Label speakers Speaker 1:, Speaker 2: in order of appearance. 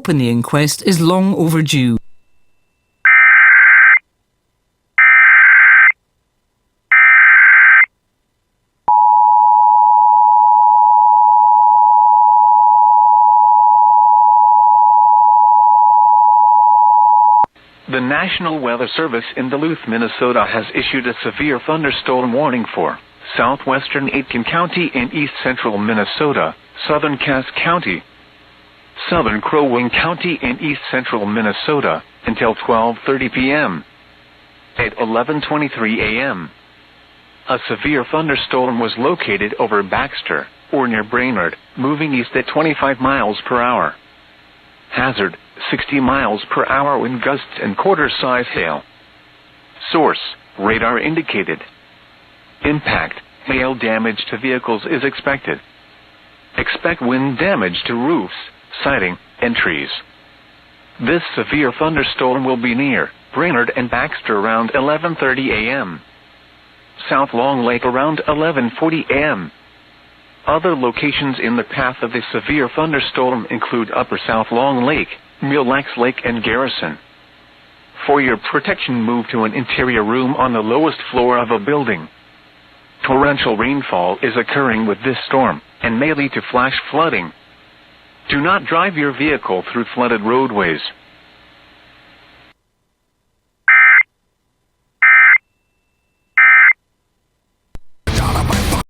Speaker 1: The inquest is long overdue.
Speaker 2: The National Weather Service in Duluth, Minnesota has issued a severe thunderstorm warning for southwestern Aitkin County and east central Minnesota, southern Cass County, southern Crow Wing County and east central Minnesota until 12:30 p.m. At 11:23 a.m., a severe thunderstorm was located over Baxter, or near Brainerd, moving east at 25 miles per hour. Hazard, 60 miles per hour wind gusts and quarter-size hail. Source, radar indicated. Impact, hail damage to vehicles is expected. Expect wind damage to roofs, siding, and trees. This severe thunderstorm will be near Brainerd and Baxter around 11:30 a.m. South Long Lake around 11:40 a.m. Other locations in the path of the severe thunderstorm include Upper South Long Lake, Mille Lacs Lake, and Garrison. For your protection, move to an interior room on the lowest floor of a building. Torrential rainfall is occurring with this storm and may lead to flash flooding. Do not drive your vehicle through flooded roadways.